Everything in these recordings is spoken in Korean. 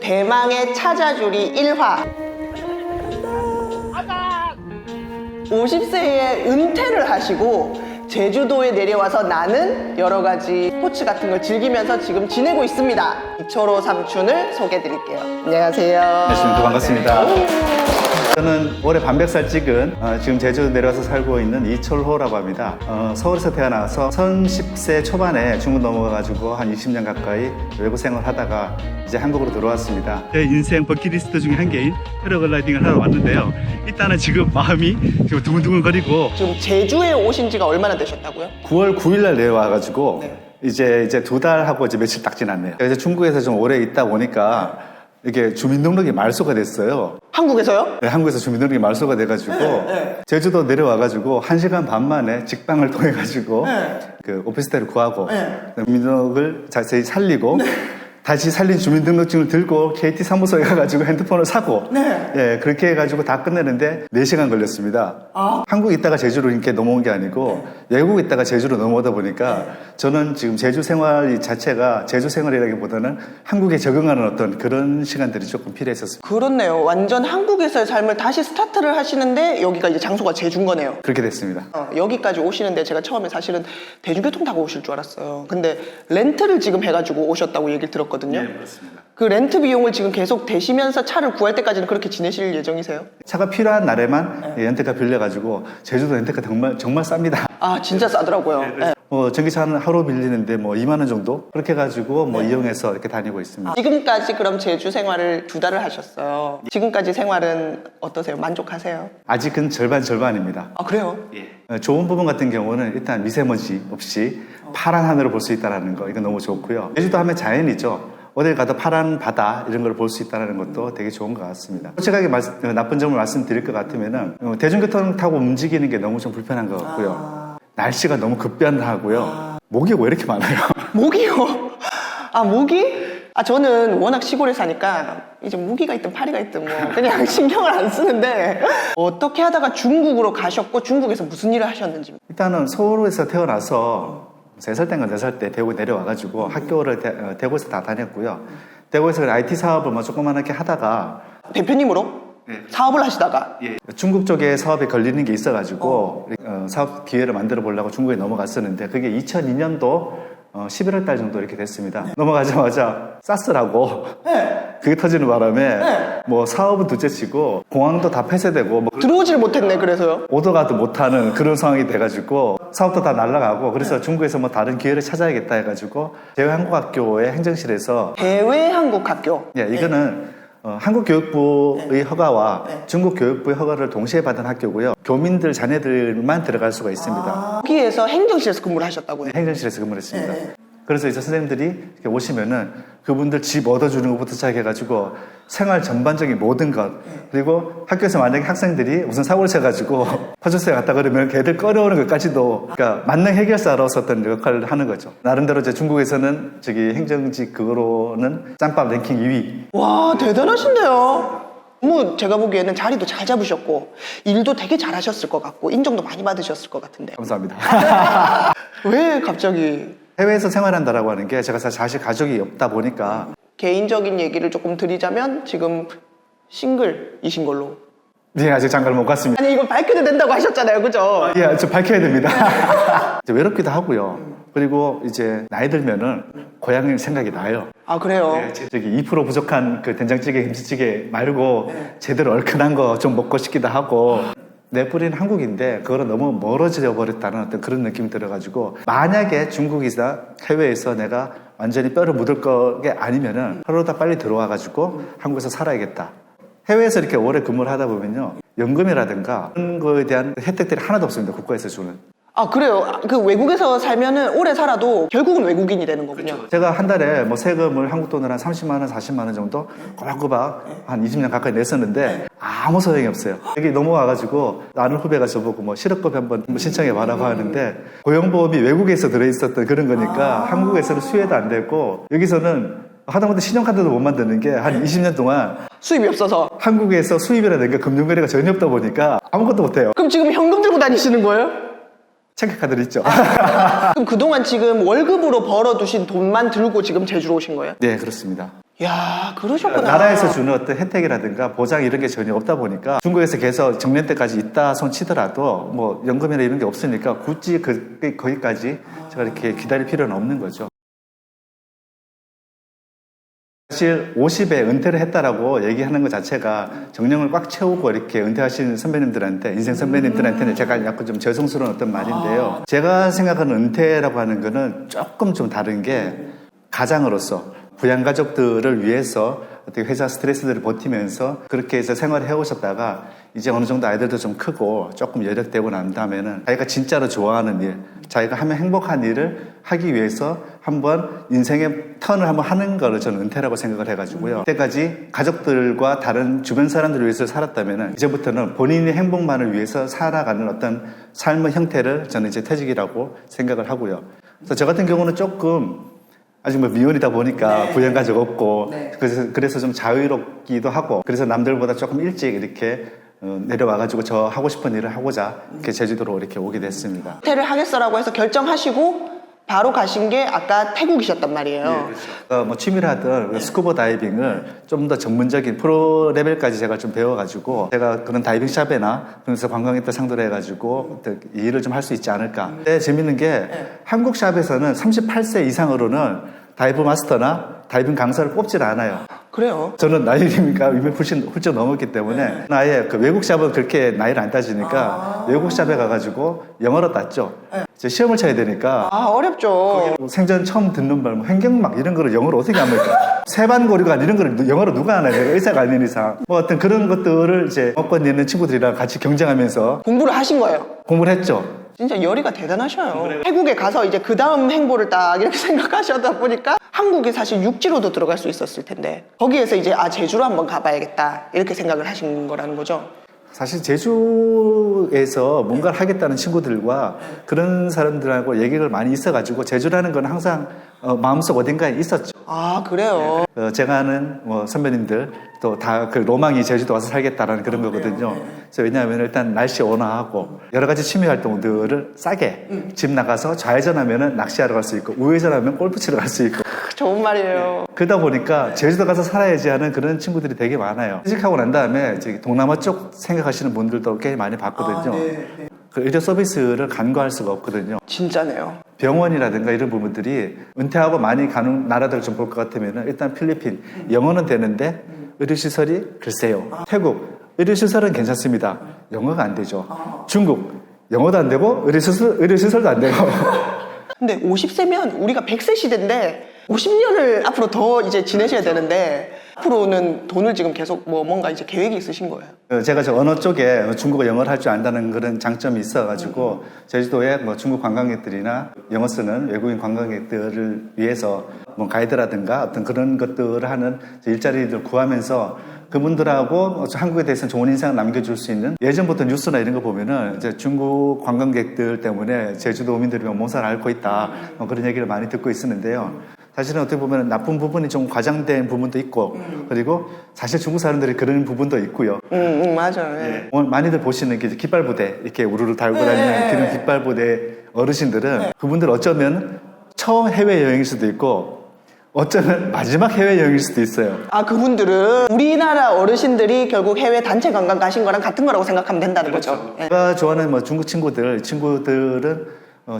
대망의 찾아주리 1화. 50세에 은퇴를 하시고 제주도에 내려와서 나는 여러 가지 스포츠 같은 걸 즐기면서 지금 지내고 있습니다. 이철호 삼촌을 소개해 드릴게요. 안녕하세요. 안녕하십니까. 반갑습니다. 저는 올해 반백살 찍은 지금 제주도 내려와서 살고 있는 이철호라고 합니다. 서울에서 태어나서 30세 초반에 중국 넘어가가지고 한 20년 가까이 외국 생활을 하다가 이제 한국으로 들어왔습니다. 제 인생 버킷리스트 중에 한 개인 패러글라이딩을 하러 왔는데요. 일단은 지금 마음이 지금 두근두근거리고. 지금 제주에 오신 지가 얼마나 되셨다고요? 9월 9일날 내려와가지고 네. 이제 2달 하고 이제 며칠 딱 지났네요. 그래서 중국에서 좀 오래 있다 보니까 이게 주민등록이 말소가 됐어요. 한국에서요? 네, 한국에서 주민등록이 말소가 돼가지고 제주도 내려와가지고 1시간 반 만에 직방을 통해가지고 그 오피스텔을 구하고 주민등록을 자세히 살리고 다시 살린 주민등록증을 들고 KT 사무소에 가가지고 핸드폰을 사고 예, 그렇게 해가지고 다 끝내는데 4시간 걸렸습니다. 한국에 있다가 제주로 이렇게 넘어온 게 아니고 외국에 있다가 제주로 넘어오다 보니까 저는 지금 제주 생활 자체가 제주 생활이라기보다는 한국에 적응하는 어떤 그런 시간들이 조금 필요했었습니다. 그렇네요. 완전 한국에서의 삶을 다시 스타트를 하시는데 여기가 이제 장소가 제주인 거네요. 그렇게 됐습니다. 여기까지 오시는데 제가 처음에 사실은 대중교통 타고 오실 줄 알았어요. 근데 렌트를 지금 해가지고 오셨다고 얘기를 들었거든요. 네, 그렇습니다. 그 렌트 비용을 지금 계속 대시면서 차를 구할 때까지는 그렇게 지내실 예정이세요? 차가 필요한 날에만 렌트카 빌려가지고 제주도 렌트카 정말 쌉니다. 아, 진짜 싸더라고요. 네. 전기차는 하루 빌리는데 2만 원 정도 그렇게 해가지고 이용해서 이렇게 다니고 있습니다. 지금까지 그럼 제주 생활을 2달을 하셨어요. 지금까지 생활은 어떠세요? 만족하세요? 아직은 절반입니다. 아, 그래요? 좋은 부분 같은 경우는 일단 미세먼지 없이 파란 하늘을 볼 수 있다는 거, 이건 너무 좋고요. 제주도 하면 자연이죠. 어딜 가도 파란 바다 이런 걸 볼 수 있다는 것도 되게 좋은 것 같습니다. 솔직하게 나쁜 점을 말씀드릴 것 같으면 대중교통 타고 움직이는 게 너무 좀 불편한 것 같고요. 날씨가 너무 급변하고요. 모기가 왜 이렇게 많아요? 모기요? 아, 모기? 저는 워낙 시골에 사니까 이제 모기가 있든 파리가 있든 그냥 신경을 안 쓰는데 어떻게 하다가 중국으로 가셨고 중국에서 무슨 일을 하셨는지. 일단은 서울에서 태어나서 3살 때인가 4살 때 대구 내려와가지고 학교를 대구에서 다 다녔고요. 대구에서 IT 사업을 조그만하게 하다가 대표님으로 사업을 하시다가 중국 쪽에 사업에 걸리는 게 있어가지고 사업 기회를 만들어 보려고 중국에 넘어갔었는데 그게 2002년도 11월 달 정도 이렇게 됐습니다. 넘어가자마자 사스라고 그게 터지는 바람에 사업은 둘째치고 공항도 다 폐쇄되고 들어오질 못했네. 그래서요? 오더가도 못하는 그런 상황이 돼가지고 사업도 다 날아가고 그래서 중국에서 다른 기회를 찾아야겠다 해가지고 대외한국학교의 행정실에서 대외한국학교. 이거는 한국교육부의 허가와 중국교육부의 허가를 동시에 받은 학교고요. 교민들 자녀들만 들어갈 수가 있습니다. 거기에서 행정실에서 근무를 하셨다고요? 행정실에서 근무를 했습니다. 그래서 이제 선생님들이 이렇게 오시면은 그분들 집 얻어주는 것부터 시작해가지고 생활 전반적인 모든 것 그리고 학교에서 만약에 학생들이 무슨 사고를 쳐가지고 파출소에 갔다 그러면 걔들 끌어오는 것까지도 그러니까 만능 해결사로서 어떤 역할을 하는 거죠. 나름대로 이제 중국에서는 행정직 그거로는 짬밥 랭킹 2위. 와, 대단하신데요. 제가 보기에는 자리도 잘 잡으셨고 일도 되게 잘하셨을 것 같고 인정도 많이 받으셨을 것 같은데. 감사합니다. 왜 갑자기? 해외에서 생활한다라고 하는 게 제가 사실 가족이 없다 보니까 개인적인 얘기를 조금 드리자면 지금 싱글이신 걸로. 네, 아직 장가를 못 갔습니다. 아니, 이거 밝혀도 된다고 하셨잖아요, 그죠? 예, 저 밝혀야 됩니다. 이제 외롭기도 하고요. 그리고 이제 나이 들면은 고향 생각이 나요. 아, 그래요? 저기 2% 부족한 그 된장찌개, 김치찌개 말고 제대로 얼큰한 거 좀 먹고 싶기도 하고. 내 뿌리는 한국인데 그거는 너무 멀어져 버렸다는 어떤 그런 느낌이 들어가지고 만약에 중국이나 해외에서 내가 완전히 뼈를 묻을 게 아니면은 하루보다 빨리 들어와가지고 한국에서 살아야겠다. 해외에서 이렇게 오래 근무를 하다 보면요 연금이라든가 그런 거에 대한 혜택들이 하나도 없습니다. 국가에서 주는. 아, 그래요? 그 외국에서 살면은 오래 살아도 결국은 외국인이 되는 거군요. 제가 한 달에 세금을 한국 돈으로 한 30만 원, 40만 원 정도 꼬박꼬박 한 20년 가까이 냈었는데 아무 소용이 없어요. 여기 넘어와가지고 아는 후배가 저보고 실업급여 한번 신청해봐라고 하는데 고용보험이 외국에서 들어있었던 그런 거니까 한국에서는 수혜도 안 되고 여기서는 하다못해 신용카드도 못 만드는 게 한 20년 동안 수입이 없어서 한국에서 수입이라든가 금융거래가 전혀 없다 보니까 아무것도 못해요. 그럼 지금 현금 들고 다니시는 거예요? 체크카드를 있죠. 그럼 그동안 지금 월급으로 벌어두신 돈만 들고 지금 제주로 오신 거예요? 네, 그렇습니다. 야, 그러셨구나. 나라에서 주는 어떤 혜택이라든가 보장 이런 게 전혀 없다 보니까 중국에서 계속 정년 때까지 있다 손 치더라도 뭐 연금이나 이런 게 없으니까 굳이 거기까지 제가 이렇게 기다릴 필요는 없는 거죠. 사실 50에 은퇴를 했다라고 얘기하는 것 자체가 정년을 꽉 채우고 이렇게 은퇴하신 선배님들한테, 인생 선배님들한테는 제가 약간 좀 죄송스러운 어떤 말인데요. 제가 생각하는 은퇴라고 하는 거는 조금 좀 다른 게 가장으로서 부양가족들을 위해서 어떻게 회사 스트레스들을 버티면서 그렇게 해서 생활을 해오셨다가 이제 어느 정도 아이들도 좀 크고 조금 여력되고 난 다음에는 자기가 진짜로 좋아하는 일, 자기가 하면 행복한 일을 하기 위해서 한번 인생의 턴을 한번 하는 거를 저는 은퇴라고 생각을 해가지고요. 그때까지 가족들과 다른 주변 사람들을 위해서 살았다면은 이제부터는 본인의 행복만을 위해서 살아가는 어떤 삶의 형태를 저는 이제 퇴직이라고 생각을 하고요. 그래서 저 같은 경우는 조금 아직 뭐 미혼이다 보니까 부양가족 없고 그래서 좀 자유롭기도 하고 그래서 남들보다 조금 일찍 이렇게 내려와가지고 저 하고 싶은 일을 하고자 이렇게 제주도로 이렇게 오게 됐습니다. 은퇴를 하겠어라고 해서 결정하시고 바로 가신 게 아까 태국이셨단 말이에요. 네, 그렇죠. 뭐 취미로 하던 스쿠버 다이빙을 좀 더 전문적인 프로 레벨까지 제가 좀 배워가지고 제가 그런 다이빙 샵이나 그래서 관광객들 상대로 해가지고 이 일을 좀 할 수 있지 않을까. 근데 재밌는 게 한국 샵에서는 38세 이상으로는 다이브 마스터나 다이빙 강사를 뽑질 않아요. 그래요? 저는 나이가 이미 훌쩍 넘었기 때문에 아예 그 외국 샵은 그렇게 나이를 안 따지니까 외국 샵에 가가지고 영어로 땄죠. 이제 시험을 쳐야 되니까 어렵죠. 생전 처음 듣는 말, 뭐 횡격막 이런 거를 영어로 어떻게 합니까? 세반고리관 이런 거를 영어로 누가 하나요? 내가 의사가 아닌 이상. 뭐 어떤 그런 것들을 이제 먹고 있는 친구들이랑 같이 경쟁하면서 공부를 하신 거예요. 공부를 했죠. 진짜 열의가 대단하셔요. 태국에 가서 이제 그 다음 행보를 딱 이렇게 생각하셔다 보니까 한국이 사실 육지로도 들어갈 수 있었을 텐데 거기에서 이제 제주로 한번 가봐야겠다 이렇게 생각을 하신 거라는 거죠. 사실 제주에서 뭔가를 하겠다는 친구들과 그런 사람들하고 얘기를 많이 있어가지고 제주라는 건 항상 마음속 어딘가에 있었죠. 그래요? 제가 아는 뭐 선배님들 또 다 그 로망이 제주도 와서 살겠다라는 그런 거거든요. 그래서 왜냐하면 일단 날씨 온화하고 여러 가지 취미 활동들을 싸게 집 나가서 좌회전하면은 낚시하러 갈 수 있고 우회전하면 골프 치러 갈 수 있고 좋은 말이에요. 그러다 보니까 제주도 가서 살아야지 하는 그런 친구들이 되게 많아요. 퇴직하고 난 다음에 저기 동남아 쪽 생각하시는 분들도 꽤 많이 봤거든요. 그 의료 서비스를 간과할 수가 없거든요. 진짜네요. 병원이라든가 이런 부분들이 은퇴하고 많이 가는 나라들을 좀 볼 것 같으면 일단 필리핀 영어는 되는데 의료시설이 글쎄요. 태국 의료시설은 괜찮습니다. 영어가 안 되죠. 중국 영어도 안 되고 의료시설도 안 되고 근데 50세면 우리가 100세 시대인데 50년을 앞으로 더 이제 지내셔야 되는데 앞으로는 돈을 지금 계속 뭔가 이제 계획이 있으신 거예요? 제가 저 언어 쪽에 중국어 영어를 할 줄 안다는 그런 장점이 있어가지고 제주도에 뭐 중국 관광객들이나 영어 쓰는 외국인 관광객들을 위해서 뭐 가이드라든가 어떤 그런 것들을 하는 일자리들 구하면서 그분들하고 한국에 대해서 좋은 인상을 남겨줄 수 있는 예전부터 뉴스나 이런 거 보면은 이제 중국 관광객들 때문에 제주도민들이 몸살 앓고 있다 뭐 그런 얘기를 많이 듣고 있었는데요. 사실은 어떻게 보면 나쁜 부분이 좀 과장된 부분도 있고 그리고 사실 중국 사람들이 그런 부분도 있고요. 맞아요. 예. 오늘 많이들 보시는 게 깃발부대 이렇게 우르르 달고 다니는 그런 깃발부대 어르신들은 그분들 어쩌면 처음 해외여행일 수도 있고 어쩌면 마지막 해외여행일 수도 있어요. 그분들은 우리나라 어르신들이 결국 해외 단체 관광 가신 거랑 같은 거라고 생각하면 된다는 거죠. 예. 제가 좋아하는 뭐 중국 친구들은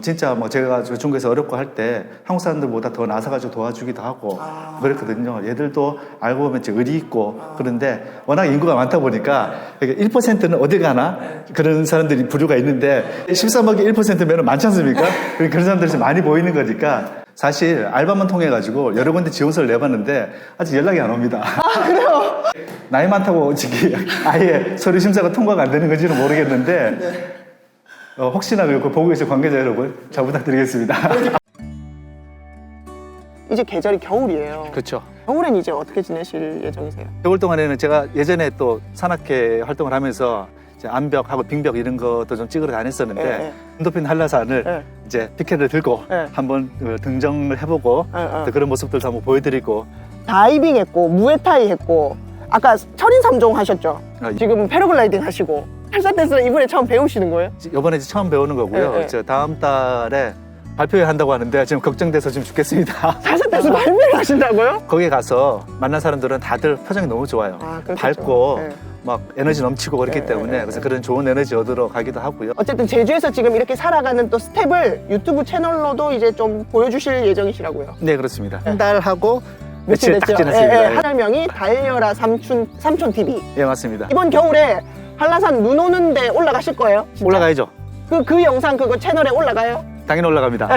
진짜 뭐 제가 중국에서 어렵고 할 때 한국 사람들보다 더 나서가지고 도와주기도 하고 그랬거든요. 얘들도 알고 보면 이제 의리 있고 그런데 워낙 인구가 많다 보니까 1%는 어디 가나 그런 사람들이 부류가 있는데 13억이 1%면 많지 않습니까? 그런 사람들이 많이 보이는 거니까 사실 알바만 통해가지고 여러 군데 지원서를 내봤는데 아직 연락이 안 옵니다. 그래요? 나이 많다고 아예 서류 심사가 통과가 안 되는 건지는 모르겠는데 혹시나 그 보고 계신 관계자 여러분 잘 부탁드리겠습니다. 이제 계절이 겨울이에요. 그렇죠. 겨울엔 이제 어떻게 지내실 예정이세요? 겨울 동안에는 제가 예전에 또 산악회 활동을 하면서 이제 암벽하고 빙벽 이런 것도 좀 찍으러 다녔었는데 엔도핀 한라산을 이제 피켓을 들고 한번 등정을 해보고 또 그런 모습들도 한번 보여드리고 다이빙 했고 무에타이 했고 아까 철인 3종 하셨죠? 지금 패러글라이딩 하시고 탈사댄스는 이번에 처음 배우시는 거예요? 이번에 처음 배우는 거고요. 네. 저 다음 달에 발표회 한다고 하는데 지금 걱정돼서 지금 죽겠습니다. 사석에서 발매를 하신다고요? 거기에 가서 만난 사람들은 다들 표정이 너무 좋아요. 아, 그렇겠죠. 밝고 네. 막 에너지 넘치고 그렇기 네, 때문에 네, 그래서 네. 그런 좋은 에너지 얻으러 가기도 하고요. 어쨌든 제주에서 지금 이렇게 살아가는 또 스텝을 유튜브 채널로도 이제 좀 보여주실 예정이시라고요. 네, 그렇습니다. 한 달 하고 며칠 며칠 딱 됐죠? 지났습니다. 예, 하나명이 달려라 삼촌 TV. 예, 맞습니다. 이번 겨울에 한라산 눈 오는데 올라가실 거예요? 진짜? 올라가야죠. 그 영상 그거 채널에 올라가요? 당연히 올라갑니다.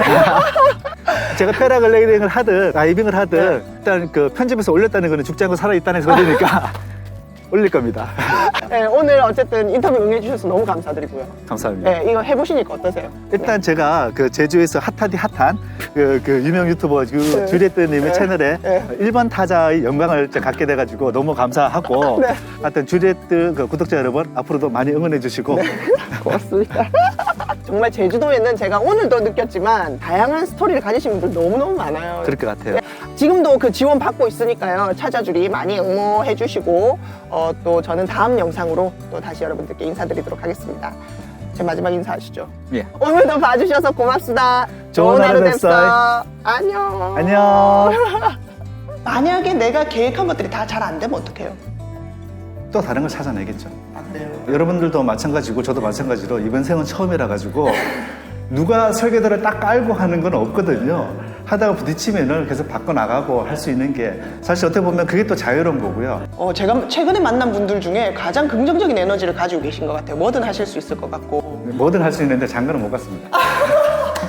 제가 패라글라이딩을 하든 다이빙을 하든 네. 일단 그 편집에서 올렸다는 거는 죽지 않고 살아있다는 소리니까 올릴 겁니다. 네, 오늘 어쨌든 인터뷰 응해주셔서 너무 감사드리고요. 감사합니다. 네, 이거 해보시니까 어떠세요? 일단 제가 그 제주에서 핫한 그 유명 유튜버 네. 주리에뜨님의 네. 채널에 네. 1번 타자의 영광을 갖게 돼가지고 너무 감사하고 네. 하여튼 주리에뜨 그 구독자 여러분 앞으로도 많이 응원해 주시고 네. 고맙습니다. 정말 제주도에는 제가 오늘도 느꼈지만 다양한 스토리를 가지신 분들 너무너무 많아요. 그럴 것 같아요. 지금도 그 지원 받고 있으니까요. 찾아주리 많이 응모해 주시고 또 저는 다음 영상으로 또 다시 여러분들께 인사드리도록 하겠습니다. 제 마지막 인사하시죠. 예. 오늘도 봐주셔서 고맙습니다. 좋은 하루 됐어요. 안녕. 안녕. 만약에 내가 계획한 것들이 다 잘 안 되면 어떡해요? 또 다른 걸 찾아내겠죠. 안 돼요. 여러분들도 마찬가지고 저도 마찬가지로 이번 생은 처음이라 가지고 누가 설계도를 딱 깔고 하는 건 없거든요. 하다가 부딪히면은 계속 바꿔나가고 할 수 있는 게 사실 어떻게 보면 그게 또 자유로운 거고요. 제가 최근에 만난 분들 중에 가장 긍정적인 에너지를 가지고 계신 것 같아요. 뭐든 하실 수 있을 것 같고. 뭐든 할 수 있는데 장가는 못 갔습니다.